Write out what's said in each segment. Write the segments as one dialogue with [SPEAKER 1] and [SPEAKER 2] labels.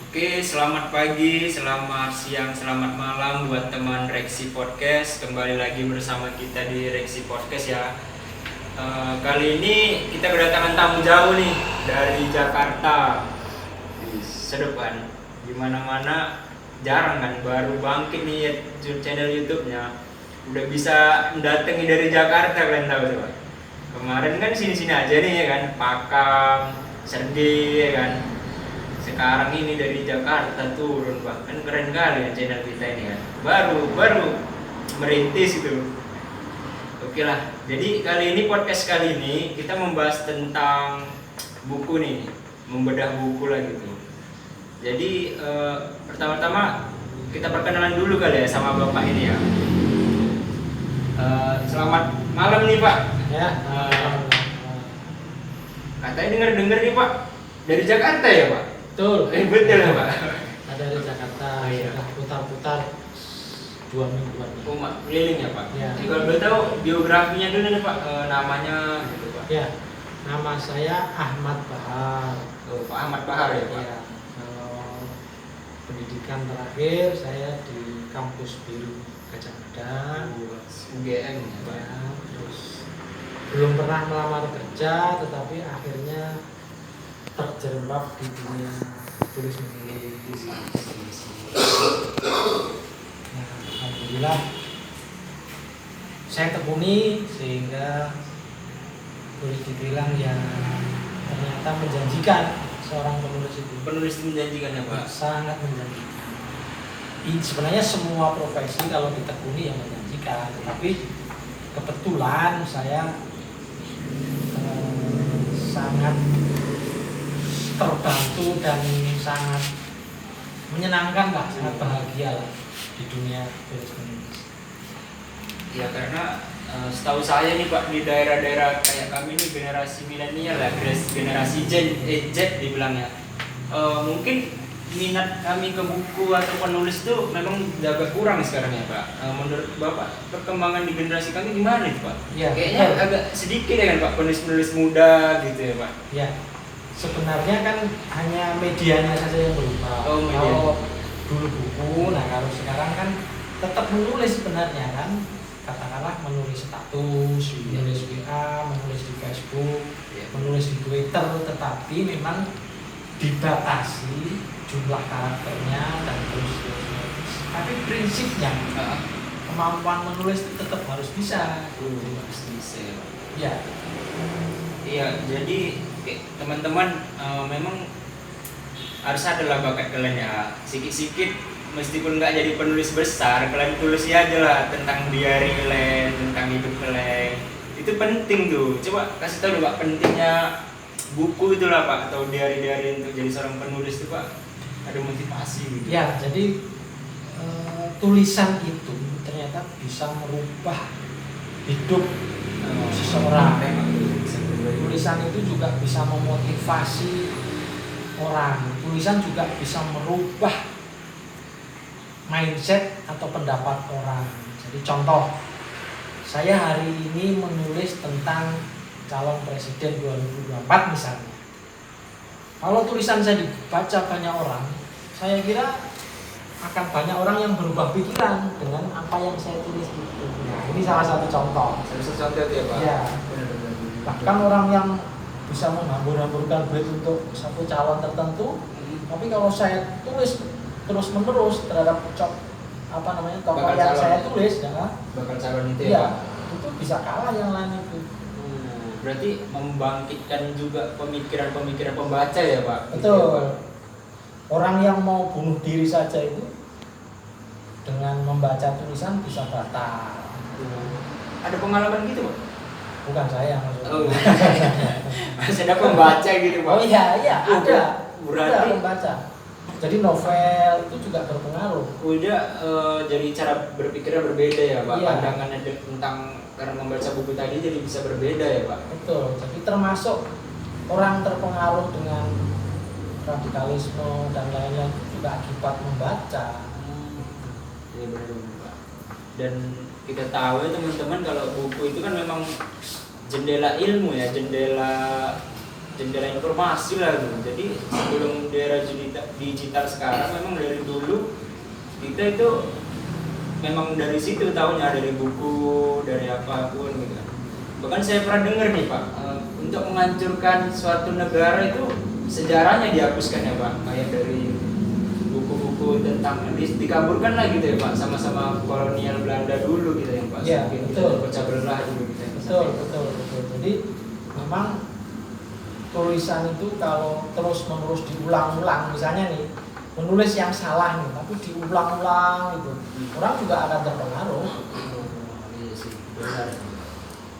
[SPEAKER 1] Oke, selamat pagi, selamat siang, selamat malam buat teman Reksi Podcast. Kembali lagi bersama kita di Reksi Podcast ya. Kali ini kita kedatangan tamu jauh nih dari Jakarta. Sedep kan, dimana-mana jarang kan, baru bangkit nih ya, channel YouTube-nya. Udah bisa mendatangi dari Jakarta, kalian tahu coba. Kemarin kan sini-sini aja nih ya kan, Pakam, Serdi ya kan. Sekarang ini dari Jakarta turun, bahkan keren kali ya channel kita ini kan, baru merintis itu. Oke lah, jadi kali ini podcast kali ini kita membahas tentang buku nih, membedah buku lah gitu. Jadi pertama-tama kita perkenalan dulu kali ya sama bapak ini ya. Selamat malam nih Pak.
[SPEAKER 2] Ya.
[SPEAKER 1] Katanya dengar nih Pak, dari Jakarta ya Pak?
[SPEAKER 2] Betul.
[SPEAKER 1] Betul ya Pak.
[SPEAKER 2] Ada di Jakarta,
[SPEAKER 1] Iya.
[SPEAKER 2] sudah putar-putar 2 mingguan.
[SPEAKER 1] Oh, keliling ya Pak?
[SPEAKER 2] Ya.
[SPEAKER 1] Kalau boleh tahu biografinya dulu nih Pak, namanya gitu Pak.
[SPEAKER 2] Ya, nama saya Ahmad Bahar.
[SPEAKER 1] Oh, Pak Ahmad Bahar ya Pak?
[SPEAKER 2] Ya, kalau pendidikan terakhir saya di kampus Biru Gajah Mada.
[SPEAKER 1] UGM ya Pak?
[SPEAKER 2] Ya, terus belum pernah melamar kerja, tetapi akhirnya terjerembab di dunia tulis menulis. Nah, alhamdulillah saya tekuni sehingga boleh dibilang ya ternyata menjanjikan seorang penulis itu.
[SPEAKER 1] Penulis itu menjanjikan ya Pak?
[SPEAKER 2] Sangat menjanjikan. Sebenarnya semua profesi kalau ditekuni yang menjanjikan, tetapi kebetulan saya sangat terbantu dan sangat menyenangkan lah, sangat bahagia lah di dunia tulis menulis.
[SPEAKER 1] Ya karena setahu saya nih Pak, di daerah-daerah kayak kami nih generasi milenial ya, generasi Z dibilangnya, mungkin minat kami ke buku atau penulis itu memang agak kurang sekarang ya Pak. Menurut Bapak perkembangan di generasi kami gimana nih Pak?
[SPEAKER 2] Ya,
[SPEAKER 1] Kayaknya agak sedikit ya kan Pak, penulis-penulis muda gitu ya Pak.
[SPEAKER 2] Ya, sebenarnya kan hanya medianya saja yang berubah.
[SPEAKER 1] Oh, media.
[SPEAKER 2] Kalau dulu buku, nah kalau sekarang kan tetap menulis sebenarnya kan. Katakanlah menulis status, menulis WA, menulis di Facebook, menulis di Twitter, tetapi memang dibatasi jumlah karakternya dan terus. Tapi prinsipnya kemampuan menulis itu tetap harus bisa.
[SPEAKER 1] Harus bisa ya Pak.
[SPEAKER 2] Ya.
[SPEAKER 1] Iya, jadi teman-teman memang harus ada lah bakat kalian ya. Sikit-sikit meskipun nggak jadi penulis besar, kalian tulis aja lah tentang diary kalian, tentang hidup kalian. Itu penting tuh. Coba kasih tahu dulu Pak, pentingnya buku itulah Pak, atau diary-diary untuk jadi seorang penulis itu Pak. Ada motivasi gitu.
[SPEAKER 2] Ya, jadi tulisan itu ternyata bisa merubah hidup seseorang. Tulisan itu juga bisa memotivasi orang. Tulisan juga bisa merubah mindset atau pendapat orang. Jadi contoh, saya hari ini menulis tentang calon presiden 2024 misalnya. Kalau tulisan saya dibaca banyak orang, saya kira akan banyak orang yang berubah pikiran dengan apa yang saya tulis itu. Nah, ini salah satu contoh.
[SPEAKER 1] Salah satu contoh ya Pak.
[SPEAKER 2] Ya.
[SPEAKER 1] Benar-benar.
[SPEAKER 2] Bahkan orang yang bisa menghambur-hamburkan duit untuk satu calon tertentu, tapi kalau saya tulis terus-menerus terhadap tokoh yang saya tulis, ya,
[SPEAKER 1] bakal calon itu ya
[SPEAKER 2] iya,
[SPEAKER 1] Pak.
[SPEAKER 2] itu bisa kalah yang lain itu.
[SPEAKER 1] Berarti membangkitkan juga pemikiran-pemikiran pembaca ya Pak.
[SPEAKER 2] Betul.
[SPEAKER 1] Gitu ya, Pak?
[SPEAKER 2] Orang yang mau bunuh diri saja itu dengan membaca tulisan bisa batal.
[SPEAKER 1] Ada pengalaman gitu Pak?
[SPEAKER 2] Bukan saya maksudnya.
[SPEAKER 1] Oh. Masih ada pembaca gitu Pak?
[SPEAKER 2] Oh iya, ada.
[SPEAKER 1] Berarti
[SPEAKER 2] Ada pembaca. Jadi novel itu juga berpengaruh.
[SPEAKER 1] udah jadi cara berpikirnya berbeda ya Pak.
[SPEAKER 2] Iya.
[SPEAKER 1] Pandangannya tentang karena membaca buku tadi jadi bisa berbeda ya Pak.
[SPEAKER 2] Betul. Jadi termasuk orang terpengaruh dengan radikalisme dan lain-lain itu juga akibat membaca.
[SPEAKER 1] Iya benar Pak. Dan kita tahu ya teman-teman, kalau buku itu kan memang jendela ilmu ya, jendela jendela informasi lah tuh. Jadi sebelum di era digital sekarang memang dari dulu kita itu memang dari situ tahunya, dari buku, dari apapun gitu. Bahkan saya pernah dengar nih Pak, untuk menghancurkan suatu negara itu sejarahnya dihapuskan ya Pak, kayak dari buku-buku tentang dikaburkan lah gitu ya Pak, sama-sama kolonial Belanda dulu gitu ya Pak.
[SPEAKER 2] Iya, betul.
[SPEAKER 1] Pecah belah dulu gitu ya.
[SPEAKER 2] Betul. Jadi memang tulisan itu kalau terus-menerus diulang-ulang, misalnya nih menulis yang salah nih, tapi diulang-ulang gitu, orang juga akan terpengaruh.
[SPEAKER 1] Iya sih, benar.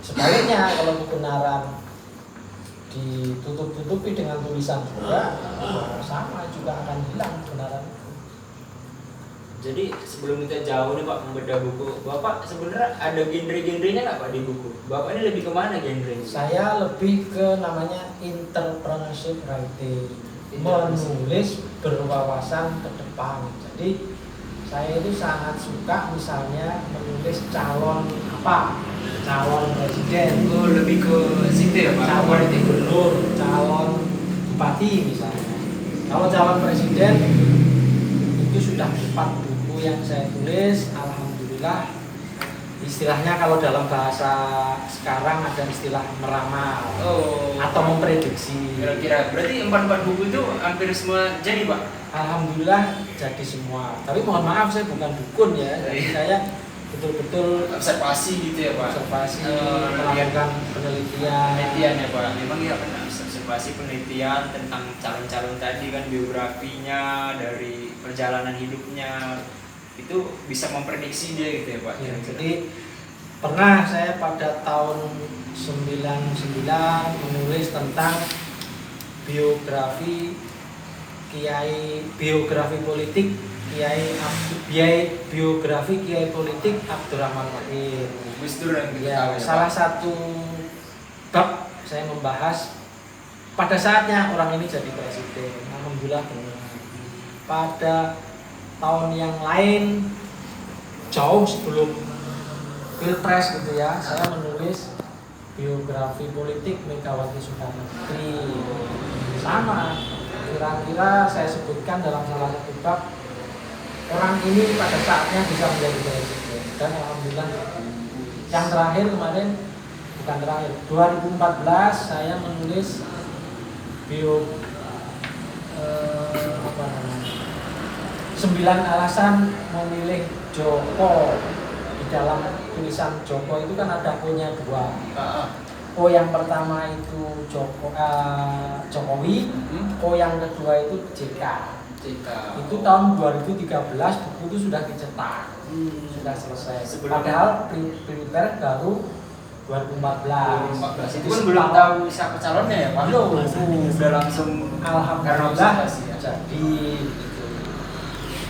[SPEAKER 2] Sebaliknya kalau kebenaran ditutup-tutupi dengan tulisan juga, sama juga akan hilang kebenaran.
[SPEAKER 1] Jadi sebelum kita jauh nih Pak membedah buku, Bapak sebenarnya ada genre-genrenya nggak Pak di buku? Bapak ini lebih kemana genrenya?
[SPEAKER 2] Saya lebih ke namanya entrepreneurship writing, menulis berwawasan ke depan. Jadi saya itu sangat suka misalnya menulis calon presiden,
[SPEAKER 1] Oh, lebih ke situ ya Pak?
[SPEAKER 2] calon gubernur, calon bupati misalnya. Kalau calon presiden itu sudah 4 buku yang saya tulis, alhamdulillah. Istilahnya kalau dalam bahasa sekarang ada istilah meramal atau memprediksi.
[SPEAKER 1] Kira-kira berarti 4 buku itu hampir semua jadi Pak?
[SPEAKER 2] Alhamdulillah jadi semua. Tapi mohon maaf saya bukan dukun ya. Jadi saya betul-betul
[SPEAKER 1] Observasi gitu ya Pak?
[SPEAKER 2] observasi, melakukan penelitian
[SPEAKER 1] Ya Pak, memang ya benar. Observasi penelitian tentang calon-calon tadi kan, biografinya, dari perjalanan hidupnya, itu bisa memprediksi dia gitu ya Pak?
[SPEAKER 2] Ya, jadi pernah saya pada tahun 99 menulis tentang biografi politik Kiai politik Abdurrahman Wahid.
[SPEAKER 1] Gus Dur yang kita
[SPEAKER 2] Ya,
[SPEAKER 1] tahu ya,
[SPEAKER 2] salah
[SPEAKER 1] Pak?
[SPEAKER 2] satu bab saya membahas pada saatnya orang ini jadi presiden. Alhamdulillah benar. Pada tahun yang lain jauh sebelum Pilpres gitu ya, saya menulis biografi politik Megawati Soekarno Putri. Sama, kira-kira saya sebutkan dalam salah satu bab, orang ini pada saatnya bisa menjadi presiden, dan alhamdulillah. Yang terakhir kemarin, bukan terakhir, 2014 saya menulis 9 alasan memilih Joko. Di dalam tulisan Joko itu kan ada O-nya 2. O yang pertama itu Jokowi, O yang kedua itu JK. Itu tahun 2013 buku itu sudah dicetak, sudah selesai. Padahal Pilpres baru 2014.
[SPEAKER 1] Itu kan belum tahu siapa calonnya ya Pak?
[SPEAKER 2] Belum.
[SPEAKER 1] Udah langsung
[SPEAKER 2] Alhamdulillah
[SPEAKER 1] observasi ya?
[SPEAKER 2] jadi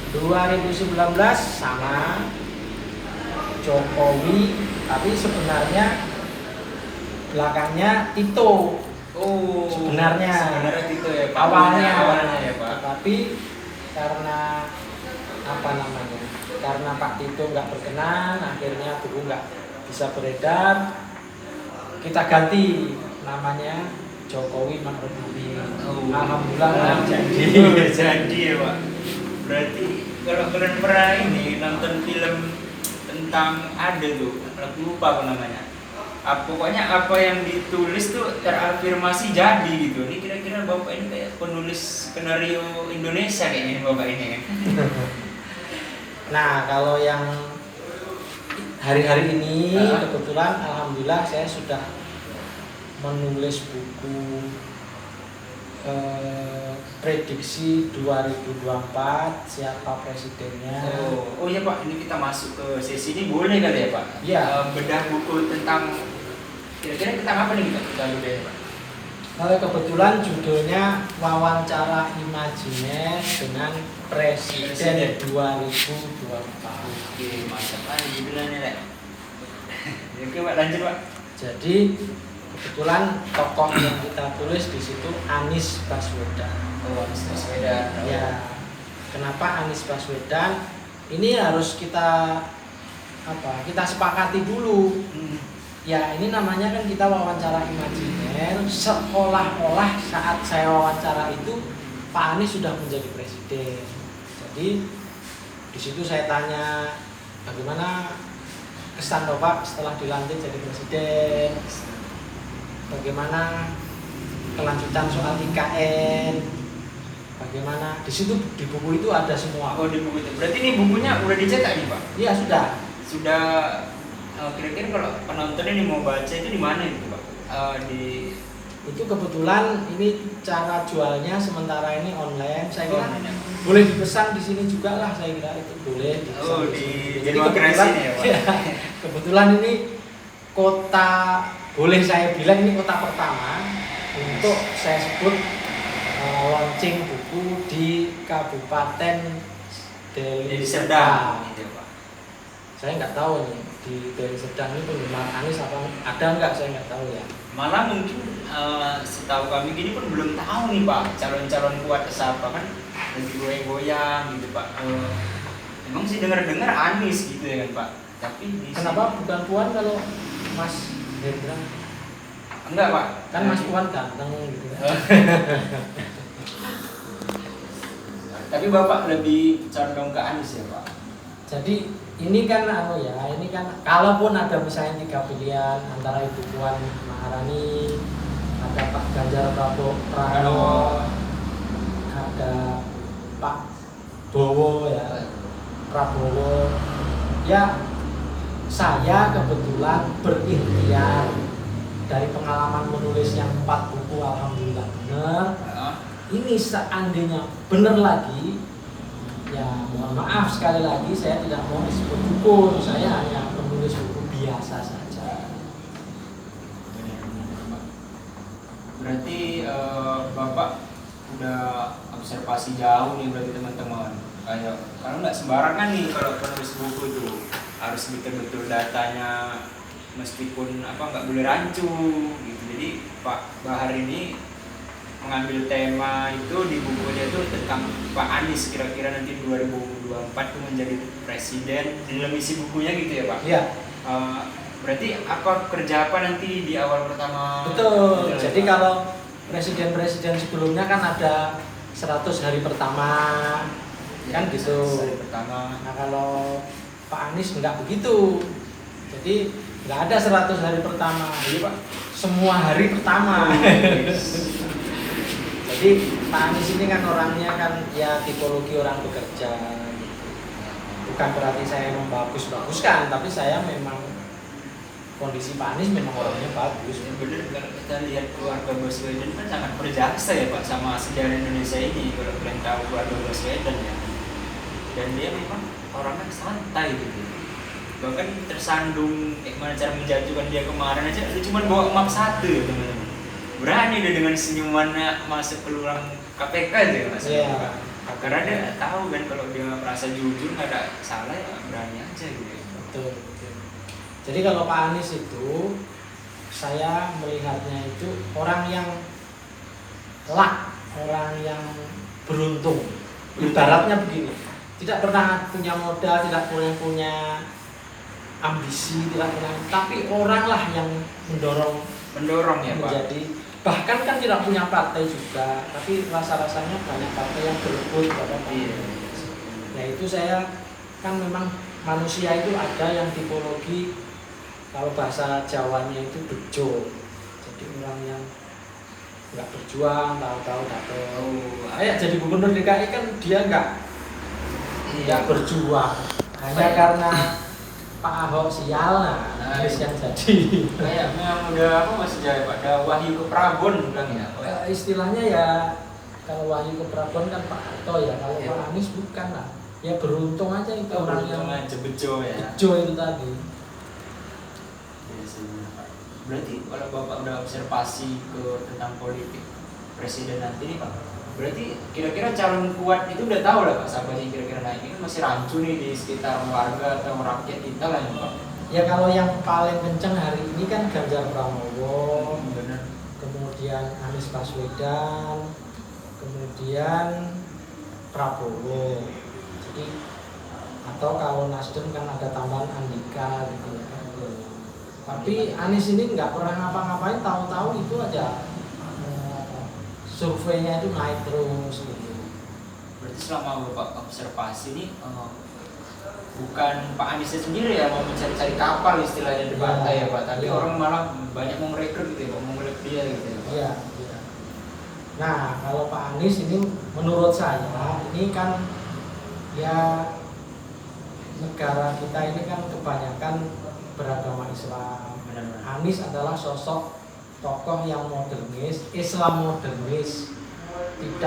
[SPEAKER 2] 2019 sama Jokowi, tapi sebenarnya belakangnya Tito. Sebenarnya
[SPEAKER 1] Tito ya Pak?
[SPEAKER 2] awalnya
[SPEAKER 1] ya Pak?
[SPEAKER 2] Tapi karena karena Pak Tito nggak berkenan, akhirnya buku nggak bisa beredar, kita ganti namanya Jokowi Ma'ruf Amin. Alhamdulillah
[SPEAKER 1] jadi ya Pak. Berarti kalau kalian pernah ini nonton film tentang ada tuh, aku lupa apa namanya. Pokoknya apa yang ditulis tuh terafirmasi jadi gitu. Ini kira-kira Bapak ini kayak penulis skenario Indonesia kayaknya Bapak ini kan.
[SPEAKER 2] Nah, kalau yang hari-hari ini kebetulan alhamdulillah saya sudah menulis buku prediksi 2024 siapa presidennya.
[SPEAKER 1] Oh iya Pak, ini kita masuk ke sesi ini boleh kali ya Pak?
[SPEAKER 2] Iya.
[SPEAKER 1] Bedah buku tentang kira-kira tentang apa nih kita bedah ya Pak?
[SPEAKER 2] Kalau kebetulan judulnya wawancara imajiner dengan presiden 2024.
[SPEAKER 1] Oke, mantap aja judulnya Lek. Oke Pak, lanjut Pak.
[SPEAKER 2] Jadi kebetulan tokoh yang kita tulis di situ Anies Baswedan.
[SPEAKER 1] Oh, Anies Baswedan.
[SPEAKER 2] Ya, kenapa Anies Baswedan? Ini harus kita sepakati dulu. Ya, ini namanya kan kita wawancara imajiner. DPR, seolah-olah saat saya wawancara itu Pak Anies sudah menjadi presiden. Jadi di situ saya tanya bagaimana kesan Bapak setelah dilantik jadi presiden, bagaimana kelanjutan soal IKN, bagaimana di situ di buku itu ada semua.
[SPEAKER 1] Oh, di buku itu. Berarti ini bukunya udah dicetak nih, Pak?
[SPEAKER 2] Iya sudah.
[SPEAKER 1] Sudah. Kira-kira kalau penonton ini mau baca itu di mana itu, Pak? Di
[SPEAKER 2] Itu kebetulan ini cara jualnya sementara ini online. Saya kira
[SPEAKER 1] online.
[SPEAKER 2] boleh dipesan di sini juga lah, saya kira itu boleh dipesan
[SPEAKER 1] Oh,
[SPEAKER 2] di
[SPEAKER 1] di
[SPEAKER 2] sini.
[SPEAKER 1] Demokrasi nih ya, Pak.
[SPEAKER 2] Kebetulan ini kota, boleh saya bilang ini kota pertama untuk saya sebut launching buku di Kabupaten Deli Serdang.
[SPEAKER 1] Gitu, Pak.
[SPEAKER 2] Saya nggak tahu nih di Deli Serdang ini penggemar Anies apa ada nggak, saya nggak tahu ya.
[SPEAKER 1] Malah mungkin setahu kami gini pun belum tahu nih, Pak, calon-calon kuat siapa kan lagi goyang-goyang gitu, Pak. Emang sih dengar-dengar Anies gitu ya kan, Pak. Tapi
[SPEAKER 2] Kenapa bukan Puan kalau Mas Hendra?
[SPEAKER 1] Enggak, Pak.
[SPEAKER 2] Kan Mas Puan ganteng gitu kan.
[SPEAKER 1] Tapi Bapak lebih condong ke Anies ya, Pak.
[SPEAKER 2] Jadi ini kan ini kan kalaupun ada misalnya 3 pilihan antara Ibu Puan Maharani, ada Pak Ganjar Pranowo, ada Pak Bowo ya, Prabowo. Ya saya kebetulan berikhtiar dari pengalaman menulis yang 4 buku, alhamdulillah benar. Ini seandainya benar lagi, ya mohon maaf sekali lagi saya tidak mau disebut buku, saya hanya menulis buku biasa saja.
[SPEAKER 1] Berarti Bapak udah observasi jauh nih berarti teman-teman. Kayak kalau nggak sembarangan nih kalau penulis buku itu harus betul-betul datanya meskipun nggak boleh rancu gitu. Jadi Pak Bahar ini mengambil tema itu di bukunya itu tentang Pak Anies kira-kira nanti 2024 itu menjadi presiden di dalam isi bukunya gitu ya, Pak?
[SPEAKER 2] Iya.
[SPEAKER 1] Berarti apa kerja apa nanti di awal pertama?
[SPEAKER 2] Betul.
[SPEAKER 1] Gitu,
[SPEAKER 2] Jadi
[SPEAKER 1] Pak?
[SPEAKER 2] kalau presiden-presiden sebelumnya kan ada 100 hari pertama, kan gitu.
[SPEAKER 1] 100 hari pertama.
[SPEAKER 2] Nah kalau Pak Anies nggak begitu. Jadi nggak ada 100 hari pertama.
[SPEAKER 1] Iya, Pak.
[SPEAKER 2] Semua hari pertama. Jadi Pak Anies ini kan orangnya kan ya tipologi orang bekerja. Bukan berarti saya membagus-baguskan, tapi saya memang kondisi Pak Anies memang orangnya bagus.
[SPEAKER 1] Ya, bener kalau kita lihat keluarga Baswedan kan sangat berjasa ya, Pak, sama sejarah Indonesia ini. Kalau kalian tahu keluarga Baswedan ya, dan dia memang orangnya santai gitu. Bahkan tersandung gimana cara menjatuhkan dia kemarin aja, dia cuma bawa map 1 ya teman-teman. Berani dia dengan senyumannya masuk ke ruang KPK aja Mas.
[SPEAKER 2] Iya.
[SPEAKER 1] Karena dia tahu kan kalau dia merasa jujur nggak ada salah ya berani aja gitu.
[SPEAKER 2] Betul. Jadi kalau Pak Anies itu saya melihatnya itu orang yang orang yang beruntung. Ibaratnya begini, tidak pernah punya modal, tidak pernah punya ambisi, tidak pernah, tapi orang lah yang mendorong
[SPEAKER 1] ya, Pak.
[SPEAKER 2] menjadi, bahkan kan tidak punya partai juga, tapi rasa-rasanya banyak partai yang berebut pada Pak Anies. Ya itu saya kan memang manusia itu ada yang tipologi, kalau bahasa Jawanya itu bejo. Jadi orang yang nggak berjuang, tahu-tahu dapat. Kayak jadi gubernur DKI kan dia nggak berjuang, hanya karena Pak Ahok sial, Anies yang jadi.
[SPEAKER 1] Kayak memang udah masih jaya, Pak. Ada Wahyu Keprabon bilang ya.
[SPEAKER 2] Istilahnya ya kalau Wahyu Keprabon kan Pak Harto ya, kalau
[SPEAKER 1] Ya.
[SPEAKER 2] Pak Anies bukan lah. Ya beruntung aja itu orang yang
[SPEAKER 1] aja bejo ya.
[SPEAKER 2] bejo itu tadi.
[SPEAKER 1] Berarti kalau Bapak udah observasi tentang politik presiden nanti nih, Pak, berarti kira-kira calon kuat itu udah tahu lah, Pak, siapa sih kira-kira naik. Ini kan masih rancu nih di sekitar warga atau rakyat kita lah ya, Pak.
[SPEAKER 2] Ya kalau yang paling kenceng hari ini kan Ganjar Pranowo,
[SPEAKER 1] Benar.
[SPEAKER 2] kemudian Anies Baswedan, kemudian Prabowo. Jadi atau kalau Nasdem kan ada tambahan Andika gitu ya. Tapi Anies ini nggak pernah ngapa-ngapain, tahu-tahu itu aja surveinya itu naik terus gitu.
[SPEAKER 1] Berarti selama Bapak observasi nih bukan Pak Aniesnya sendiri ya mau mencari-cari kapal istilahnya di pantai ya Pak, tapi orang malah banyak mau merekrut gitu ya, mau merekrut dia gitu ya Pak.
[SPEAKER 2] Iya, iya. Nah, kalau Pak Anies ini menurut saya ini kan ya negara kita ini kan kebanyakan beragama Islam.
[SPEAKER 1] Benar-benar.
[SPEAKER 2] Anies adalah sosok tokoh yang modernis, Islam modernis, tidak